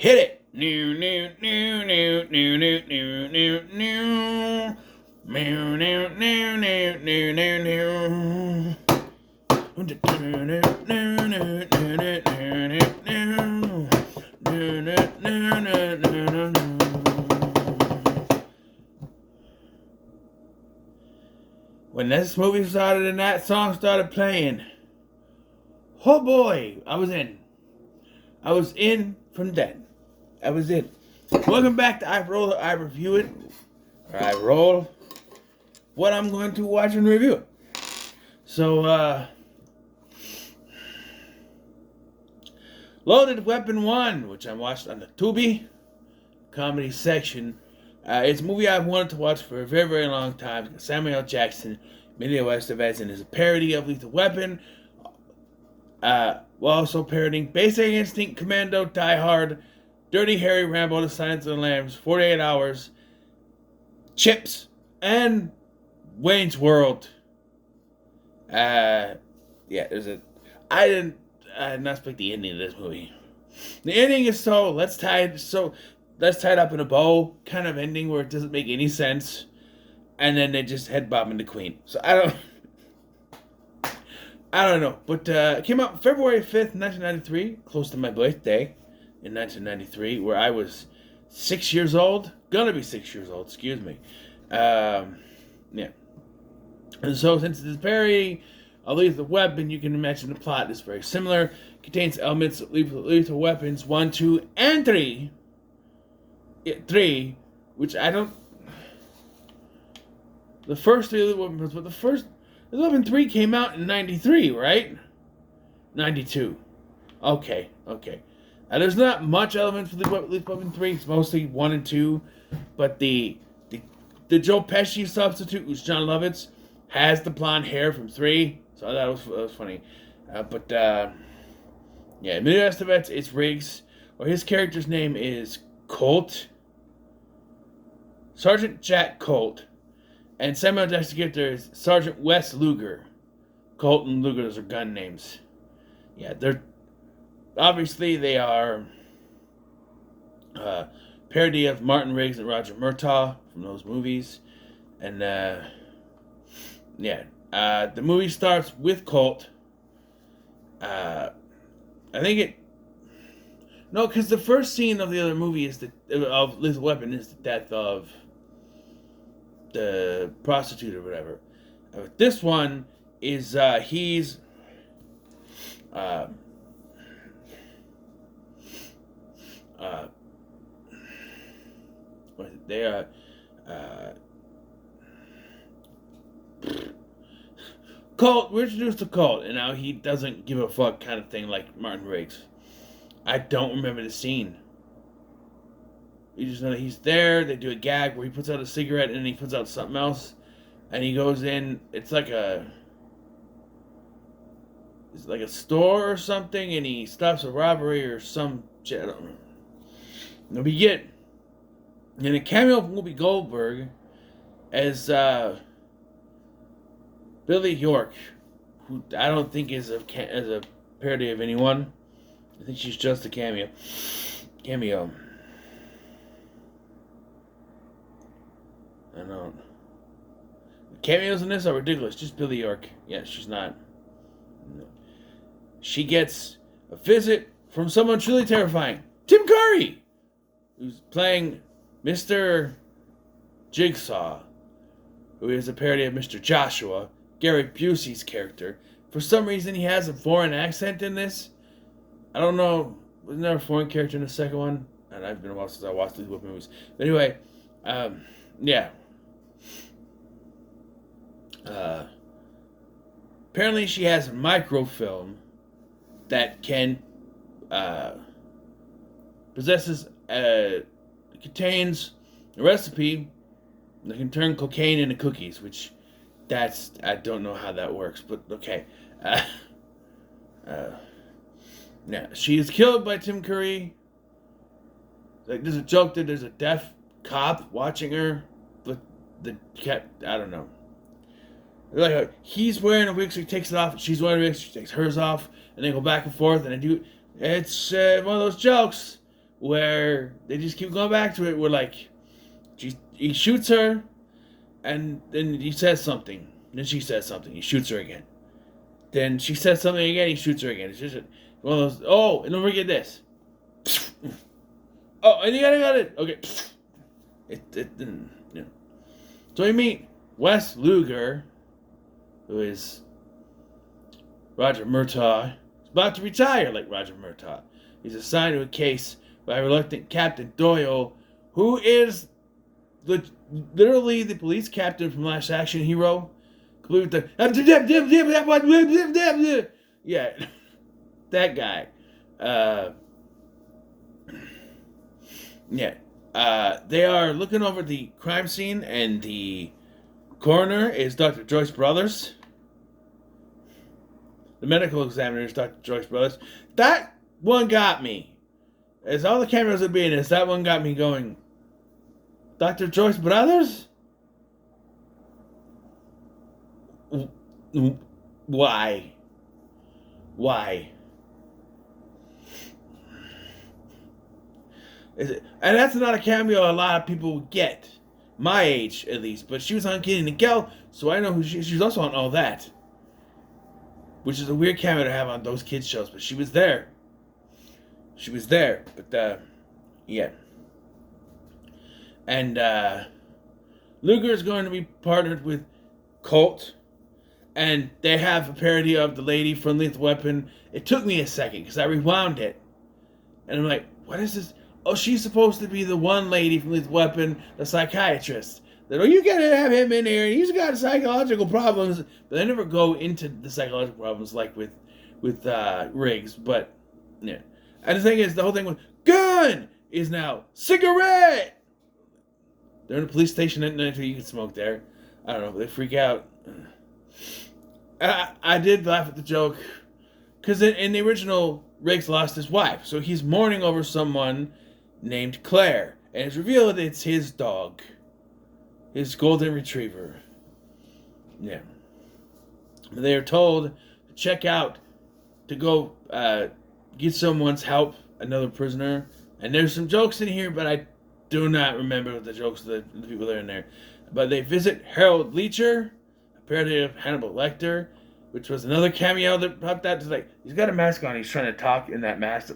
Hit it. New, new, new, new, new, new, new, new, new. Meow, new, new, new, new, new, new. When this movie started and that song started playing, oh boy, I was in. I was in from then. I was in. Welcome back to I Roll, I Review It. Or I Roll what I'm going to watch and review it. So, Loaded Weapon 1, which I watched on the Tubi comedy section. It's a movie I've wanted to watch for a very, very long time. Samuel L. Jackson, Emilio Estevez, and is a parody of Lethal Weapon. While also parodying Basic Instinct, Commando, Die Hard, Dirty Harry, Rambo, The Silence of the Lambs, 48 Hours, Chips, and Wayne's World. There's a. I did not expect the ending of this movie. The ending is let's tie it up in a bow kind of ending where it doesn't make any sense, and then they just head bobbing the Queen. So I don't know, but it came out February 5th, 1993, close to my birthday in 1993, where I was 6 years old, gonna be 6 years old, excuse me. Yeah. And so, since it's a parody of Lethal Weapon, you can imagine the plot is very similar. It contains elements of Lethal Weapons 1, 2, and 3. 3, which I don't. The first 3 Lethal Weapons, but the first Lethal Weapon 3 came out in 93, right? 92. Okay. There's not much elements for Lethal Weapon 3. It's mostly 1 and 2, but the Joe Pesci substitute, who's John Lovitz, has the blonde hair from 3, so that was funny. Emilio Estevez is Riggs, or his character's name is Colt, Sergeant Jack Colt, and Samuel Jackson's character is Sergeant Wes Luger. Colt and Luger, those are gun names. Yeah, they are parody of Martin Riggs and Roger Murtaugh from those movies, and the movie starts with Colt. Because the first scene of the other movie of Lethal Weapon is the death of the prostitute or whatever. This one is he's they are Colt. We're introduced to Colt, and now he doesn't give a fuck kind of thing like Martin Riggs. I don't remember the scene. You just know that he's there. They do a gag where he puts out a cigarette and then he puts out something else, and he goes in. It's like a store or something, and he stops a robbery or some shit. I don't know. And we get in a cameo of Whoopi Goldberg as Billy York, who I don't think is a parody of anyone. I think she's just a cameo. I don't. The cameos in this are ridiculous. Just Billy York. Yeah, she's not. No. She gets a visit from someone truly terrifying. Tim Curry, who's playing Mr. Jigsaw, who is a parody of Mr. Joshua, Gary Busey's character. For some reason, he has a foreign accent in this. I don't know. Wasn't there a foreign character in the second one? And I've been a while since I watched these movies. But anyway, apparently she has a microfilm that contains a recipe that can turn cocaine into cookies, which I don't know how that works, but okay. She is killed by Tim Curry. There's a joke that there's a deaf cop watching her, but the cat, I don't know. He's wearing a wig, so he takes it off, and she's wearing a wig, so she takes hers off, and they go back and forth, and it's one of those jokes where they just keep going back to it. Where like he shoots her, and then he says something. Then she says something. He shoots her again. Then she says something again. He shoots her again. It's just one of those. Oh, and don't forget this. Oh, and you got it. Okay. Yeah. So we meet Wes Luger, who is Roger Murtaugh. He's about to retire like Roger Murtaugh. He's assigned to a case by reluctant Captain Doyle, who is literally the police captain from Last Action Hero. Yeah, that guy. Yeah. They are looking over the crime scene, and the coroner is Dr. Joyce Brothers. The medical examiner is Dr. Joyce Brothers. That one got me. As all the cameras are being this, that one got me going, Dr. Joyce Brothers? Why? Why? And that's not a cameo a lot of people get. My age, at least. But she was on Kenan and Kel, so I know who she is. She was also on All That. Which is a weird cameo to have on those kids' shows, but she was there. She was there. But, yeah. And, Luger is going to be partnered with Colt. And they have a parody of the lady from Lethal Weapon. It took me a second, because I rewound it. And I'm like, what is this? Oh, she's supposed to be the one lady from Lethal Weapon, the psychiatrist. That, oh, you gotta have him in here, and he's got psychological problems. But they never go into the psychological problems like with Riggs. But, yeah. And the thing is, the whole thing with gun is now cigarette. They're in a police station at night, you can smoke there. I don't know, they freak out. I did laugh at the joke, because in the original, Riggs lost his wife, so he's mourning over someone named Claire, and it's revealed it's his dog, his golden retriever. Yeah. They are told to check out, to go get someone's help, another prisoner, and there's some jokes in here, but I do not remember the jokes of the people that are in there. But they visit Harold Leacher, a parody of Hannibal Lecter, which was another cameo that popped out. Just like, he's got a mask on, he's trying to talk in that mask.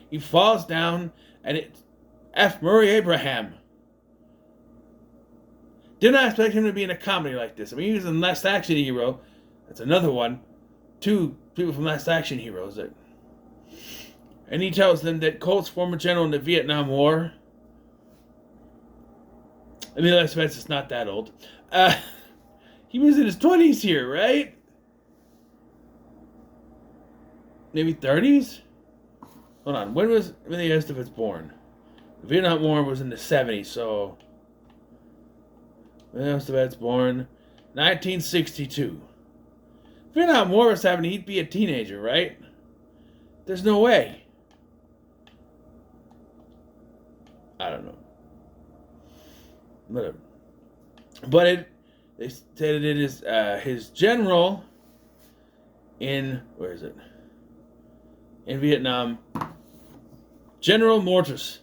He falls down, and it's F. Murray Abraham. Did not expect him to be in a comedy like this. I mean, he was in Last Action Hero. That's another one. Two people from Last Action Heroes. And he tells them that Colt's former general in the Vietnam War. I mean, let's admit it's not that old. He was in his 20s here, right? Maybe 30s? Hold on. When was Emilio Estevez born? The Vietnam War was in the 70s, so... Emilio Estevez born 1962. Vietnam War was happening, he'd be a teenager, right? There's no way. I don't know. Whatever. But they stated it is his general in, where is it? In Vietnam. General Mortis.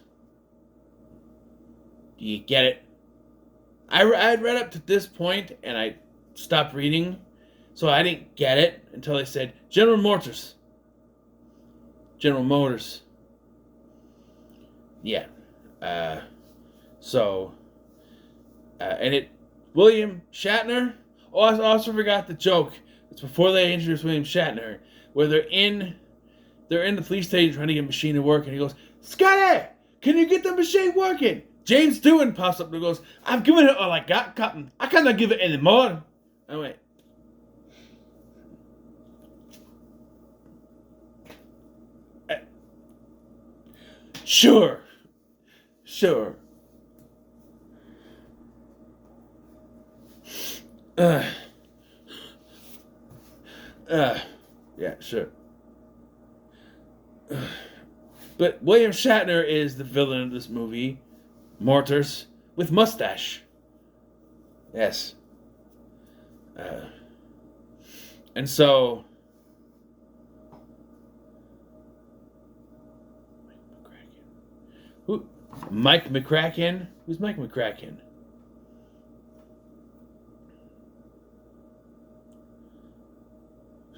Do you get it? I read up to this point and I stopped reading, so I didn't get it until they said General Mortis. General Motors. Yeah. And William Shatner. Oh, I also forgot the joke. It's before they introduced William Shatner, where they're in the police station trying to get a machine to work, and he goes, Scotty, can you get the machine working? James Doohan pops up and goes, I've given it all I got, Captain. I cannot give it anymore. I went, Sure. Yeah, sure. But William Shatner is the villain of this movie, Mortis, with mustache. Yes. And so... Who? Mike McCracken? Who's Mike McCracken?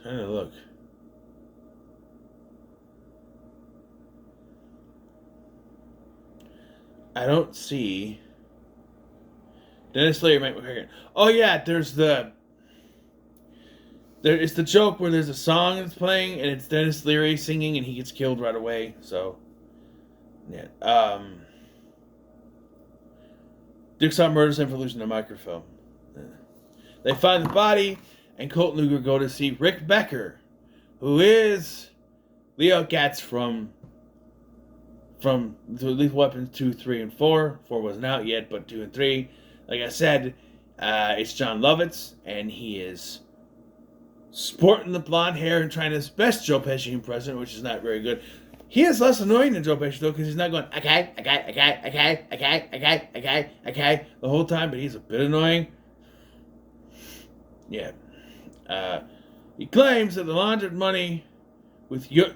Trying to look. I don't see Dennis Leary, Mike McCracken. Oh yeah, it's the joke where there's a song that's playing and it's Dennis Leary singing and he gets killed right away. So yeah. Dixon murders him for losing the microphone. They find the body, and Colt and Luger go to see Rick Becker, who is Leo Gatz from Lethal Weapons 2, 3, and 4. 4 wasn't out yet, but 2 and 3. Like I said, it's John Lovitz, and he is sporting the blonde hair and trying his best Joe Pesci impression, which is not very good. He is less annoying than Joe Pesci, though, because he's not going, okay, the whole time, but he's a bit annoying. Yeah. He claims that he laundered money with York.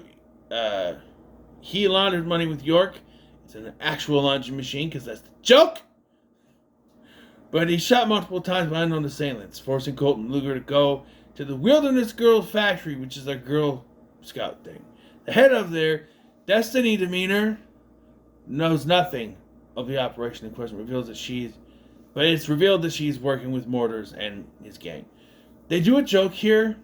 It's an actual laundry machine, because that's the joke. But he shot multiple times by unknown assailants, forcing Colt and Luger to go to the Wilderness Girls Factory, which is their Girl Scout thing. The head of their Destiny demeanor knows nothing of the operation in question. But it's revealed that she's working with Mortars and his gang. They do a joke here,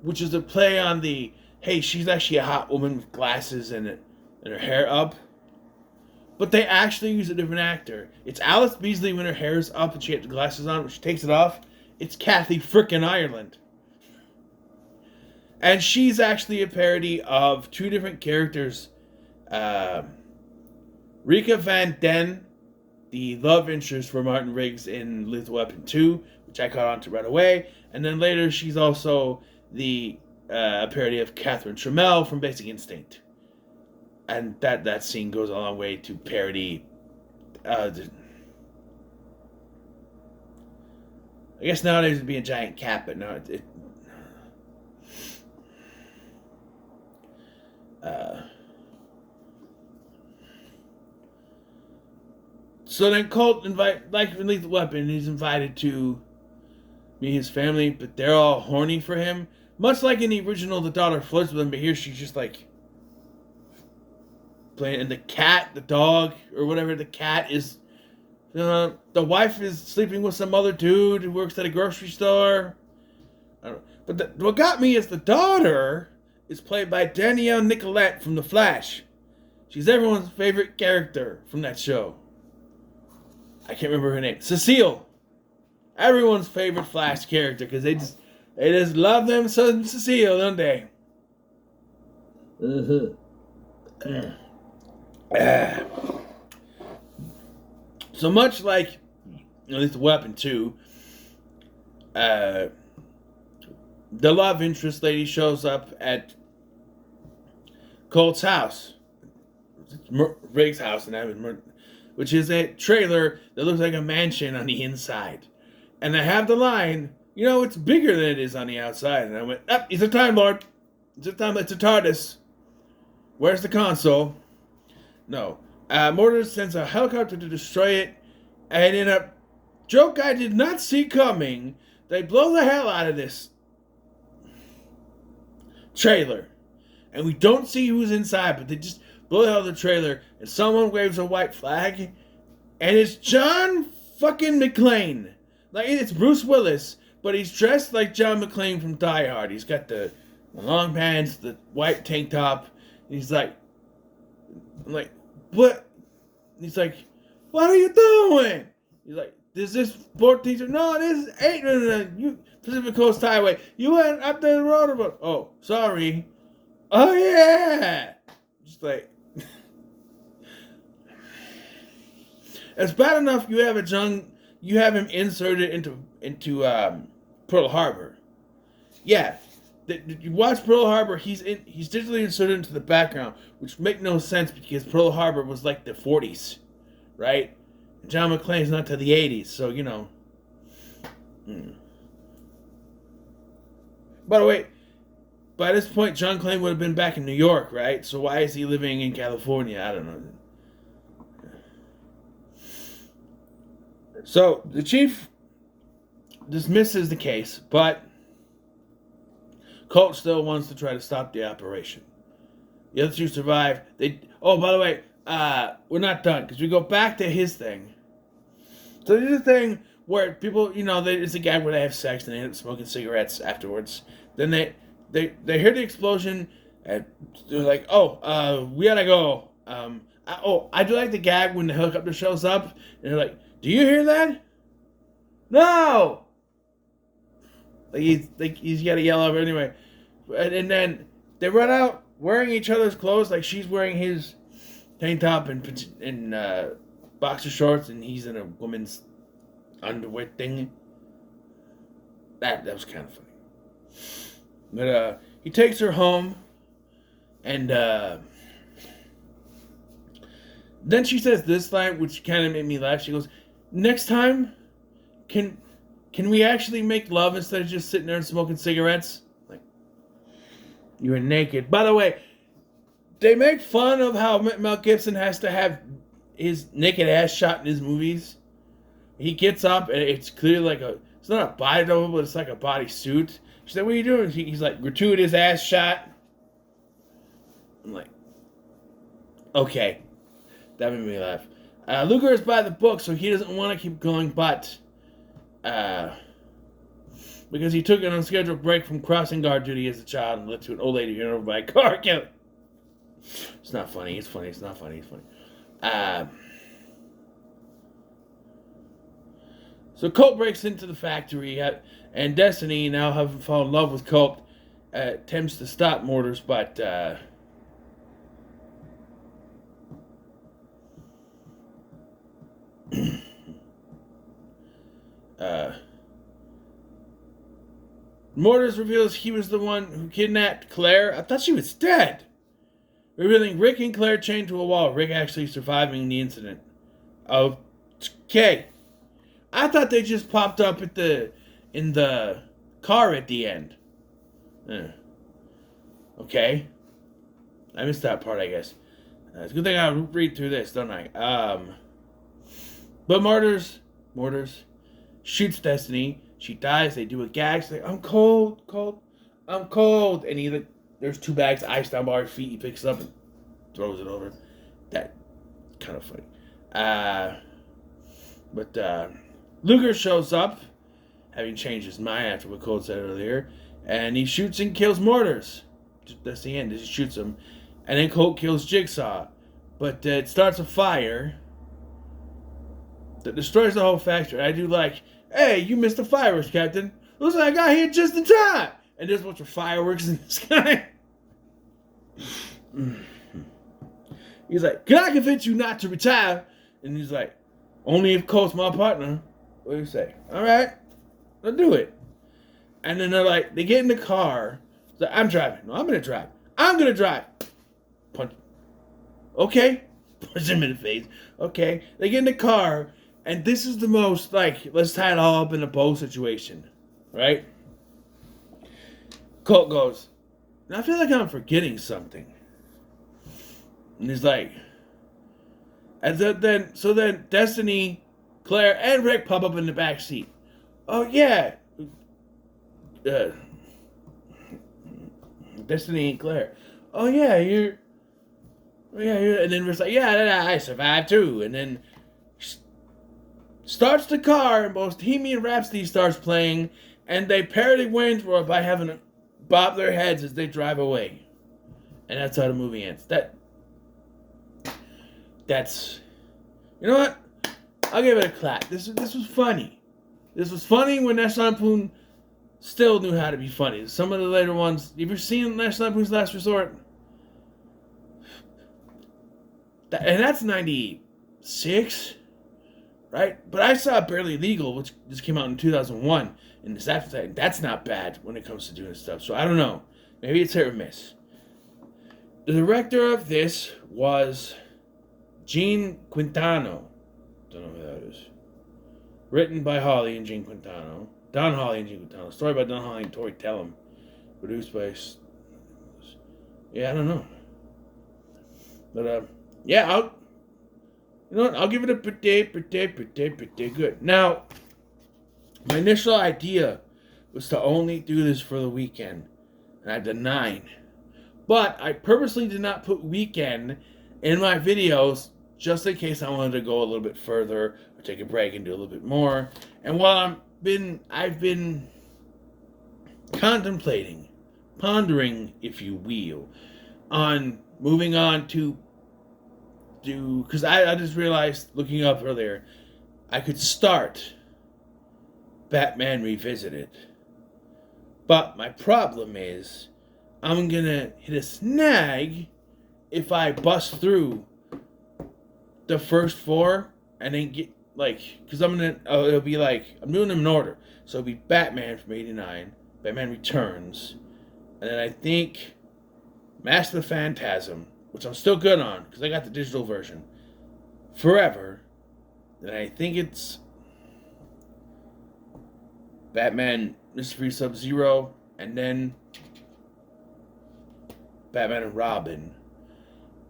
which is a play on the, hey, she's actually a hot woman with glasses and her hair up. But they actually use a different actor. It's Alice Beasley when her hair is up and she has the glasses on. When she takes it off, it's Kathy frickin' Ireland. And she's actually a parody of two different characters. Rika Van Den, the love interest for Martin Riggs in Lethal Weapon 2, which I caught on to right away. And then later she's also the parody of Catherine Trammell from Basic Instinct. And that scene goes a long way to parody... I guess nowadays it'd be a giant cat, but no, so then Colt like in Lethal Weapon, he's invited to meet his family, but they're all horny for him. Much like in the original, the daughter flirts with him, but here she's just like playing. And the dog, or whatever, the cat is, the wife is sleeping with some other dude who works at a grocery store. I don't know. But what got me is the daughter is played by Danielle Nicolette from The Flash. She's everyone's favorite character from that show. I can't remember her name. Cecile. Everyone's favorite Flash character, because they just love them some Cecile, don't they? So much like Lethal Weapon 2, the love interest lady shows up at Colt's house, Riggs' house, which is a trailer that looks like a mansion on the inside. And I have the line, it's bigger than it is on the outside. And I went, he's a Time Lord. It's a TARDIS. Where's the console? No. Mortars sends a helicopter to destroy it. And in a joke I did not see coming, they blow the hell out of this trailer. And we don't see who's inside, but they just blow the hell out of the trailer. And someone waves a white flag. And it's John fucking McClane. Like, it's Bruce Willis, but he's dressed like John McClane from Die Hard. He's got the long pants, the white tank top. And he's like, I'm like, what? He's like, what are you doing? He's like, is this 14th? No, this is 8. You Pacific Coast Highway. You went up the road. Oh, sorry. Oh, yeah. Just like, it's bad enough you have him inserted into Pearl Harbor. Yeah, you watch Pearl Harbor. He's digitally inserted into the background, which make no sense because Pearl Harbor was like the 40s, right? And John McClane's not to the 80s, so By the way, by this point, John McClane would have been back in New York, right? So why is he living in California? I don't know. So the chief dismisses the case, but Colt still wants to try to stop the operation. The other two survive. Oh, by the way, we're not done because we go back to his thing. So there's a thing where people, it's a gag where they have sex and they end up smoking cigarettes afterwards. Then they hear the explosion and they're like, "Oh, we gotta go." I do like the gag when the helicopter shows up and they're like, "Do you hear that?" No. He's got to yell over anyway, and then they run out wearing each other's clothes. Like she's wearing his tank top and boxer shorts, and he's in a woman's underwear thing. That was kind of funny. But he takes her home, and then she says this line, which kind of made me laugh. She goes, "Next time, can we actually make love instead of just sitting there and smoking cigarettes?" Like, you were naked. By the way, they make fun of how Mel Gibson has to have his naked ass shot in his movies. He gets up and it's clearly it's not a body double, but it's like a body suit. She said, "What are you doing?" He's like, "Gratuitous ass shot." I'm like, okay. That made me laugh. Luger is by the book, so he doesn't want to keep going, but because he took an unscheduled break from crossing guard duty as a child and led to an old lady run over by a car. It's not funny. It's funny. It's not funny. It's funny. So Colt breaks into the factory, and Destiny, now having fallen in love with Colt, attempts to stop Mortars, but Mortars reveals he was the one who kidnapped Claire. I thought she was dead. Revealing Rick and Claire chained to a wall. Rick actually surviving the incident. Okay. I thought they just popped up in the car at the end. Okay. I missed that part, I guess. It's a good thing I read through this, don't I? But Mortars shoots Destiny. She dies. They do a gag. She's like, "I'm cold. I'm cold." And there's 2 bags of ice down by her feet. He picks it up and throws it over. That kind of funny. But Luger shows up, having changed his mind after what Colt said earlier, and he shoots and kills Mortars. That's the end. He shoots him, and then Colt kills Jigsaw. But it starts a fire that destroys the whole factory. I do like, "Hey, you missed the fireworks, Captain. Looks like I got here just in time." And there's a bunch of fireworks in the sky. He's like, "Can I convince you not to retire?" And he's like, "Only if Colt's my partner." What do you say? "All right, I'll do it." And then they get in the car. It's like, "I'm driving." "No, I'm going to drive." "I'm going to drive." Punch. "Okay." Punch him in the face. Okay. They get in the car. And this is the most, let's tie it all up in a bow situation. Right? Colt goes, "I feel like I'm forgetting something." And he's like, and then Destiny, Claire, and Rick pop up in the back seat. "Oh, yeah. Destiny and Claire. Oh, yeah, you're. And then Rick's like, "Yeah, I survived too." And then starts the car, and Bohemian Rhapsody starts playing, and they parody Wayne's World by having to bob their heads as they drive away. And that's how the movie ends. That's... You know what? I'll give it a clap. This was funny. This was funny when National Lampoon still knew how to be funny. Some of the later ones... Have you ever seen National Lampoon's Last Resort? And that's 96... Right? But I saw Barely Legal, which just came out in 2001, and that's not bad when it comes to doing stuff. So I don't know. Maybe it's hit or miss. The director of this was Gene Quintano. Don't know who that is. Written by Hawley and Gene Quintano. Don Hawley and Gene Quintano. Story by Don Hawley and Tori Tellem. Produced by... Yeah, I don't know. But, yeah, You know what? I'll give it a pretty good. Now, my initial idea was to only do this for the weekend, and I did 9. But I purposely did not put weekend in my videos just in case I wanted to go a little bit further or take a break and do a little bit more. And while I've been contemplating, pondering, if you will, on moving on to do, because I just realized looking up earlier, I could start Batman Revisited. But my problem is, I'm gonna hit a snag if I bust through the first 4 and then get, like, because it'll be like, I'm doing them in order. So it'll be Batman from 89, Batman Returns, and then I think Mask of the Phantasm, which I'm still good on because I got the digital version, Forever. Then I think it's Batman Mystery Sub-Zero, and then Batman and Robin.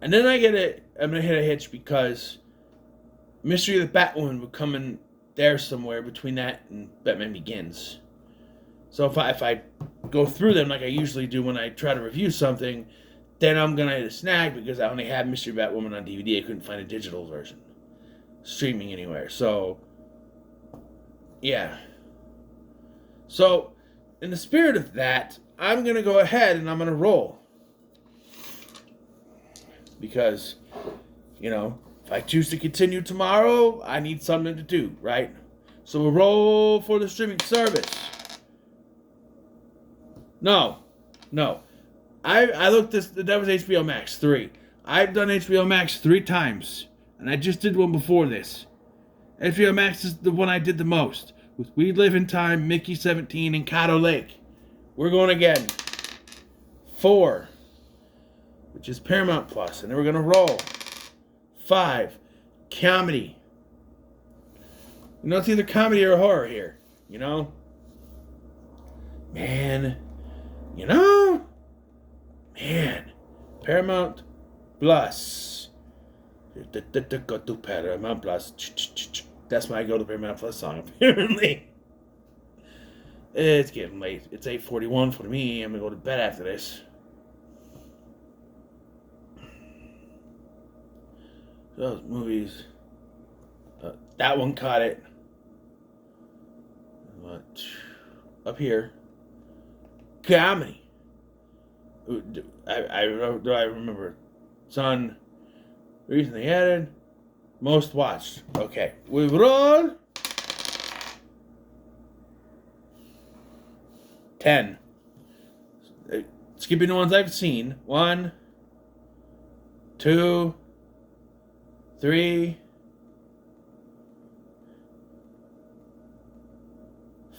And then I'm gonna hit a hitch because Mystery of the Batwoman would come in there somewhere between that and Batman Begins. So if I go through them like I usually do when I try to review something, then I'm gonna hit a snag because I only had Mystery of Batwoman on DVD. I couldn't find a digital version streaming anywhere. So yeah. So in the spirit of that, I'm gonna go ahead and I'm gonna roll. Because, if I choose to continue tomorrow, I need something to do, right? So we'll roll for the streaming service. No. I looked that was HBO Max 3. I've done HBO Max 3 times, and I just did one before this. HBO Max is the one I did the most, with We Live in Time, Mickey 17, and Caddo Lake. We're going again. 4, which is Paramount Plus, and then we're going to roll. 5, comedy. It's either comedy or horror here, Man, Paramount Plus. Go to Paramount Plus. That's my go to Paramount Plus song, apparently. It's getting late. It's 8:41 for me. I'm going to go to bed after this. Those movies. That one caught it. What? Up here. Comedy. I remember. Son. Recently added. Most watched. Okay. We roll. 10. Skipping the ones I've seen. 1, 2, 3,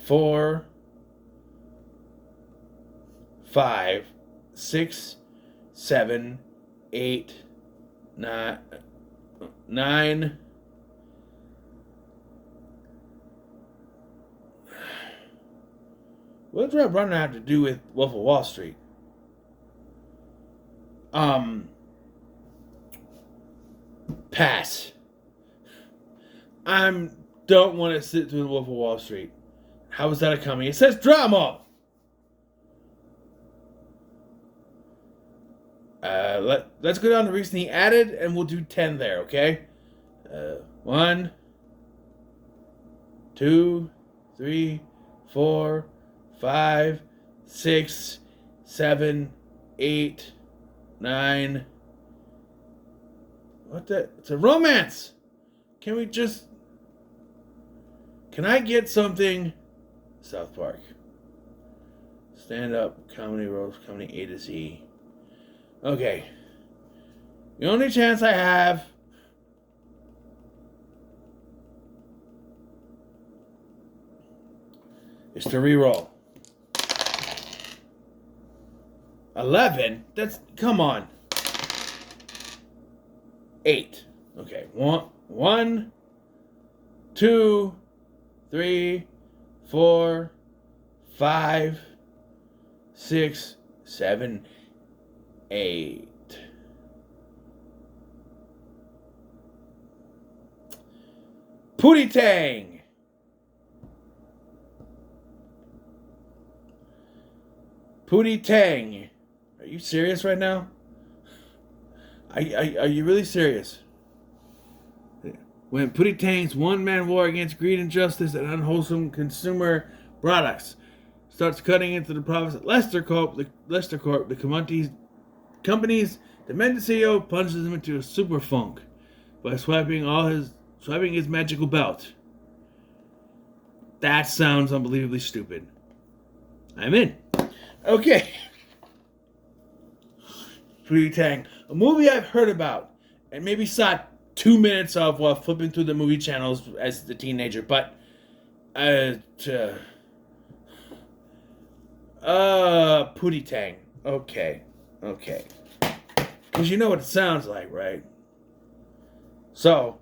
4, 5, 6, 7, 8, 9. What does Red Runner have to do with Wolf of Wall Street? Pass. I don't want to sit through the Wolf of Wall Street. How is that a comedy? It says drama. Let's go down to recently added, and we'll do 10 there. Okay. 1, 2, 3, 4, 5, 6, 7, 8, 9. What the? It's a romance. Can I get something? South Park. Stand up, comedy, roast, comedy, A to Z. Okay. The only chance I have is to re-roll. 11? Come on. 8. Okay. 1, 2, 3, 4, 5, 6, 7, 8. Pootie Tang. Pootie Tang. Are you serious right now? Are you really serious? When Pootie Tang's one-man war against greed, injustice, and unwholesome consumer products starts cutting into the profits at Lester Corp, the company's demented CEO punches him into a super funk by swiping his magical belt. That sounds unbelievably stupid. I'm in. Okay. Pootie Tang, a movie I've heard about and maybe saw 2 minutes of while flipping through the movie channels as a teenager, but Pootie Tang. Okay. Because you know what it sounds like, right? So,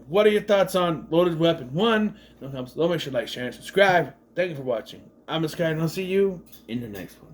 what are your thoughts on Loaded Weapon 1? Don't make sure to like, share, and subscribe. Thank you for watching. I'm the Sky, and I'll see you in the next one.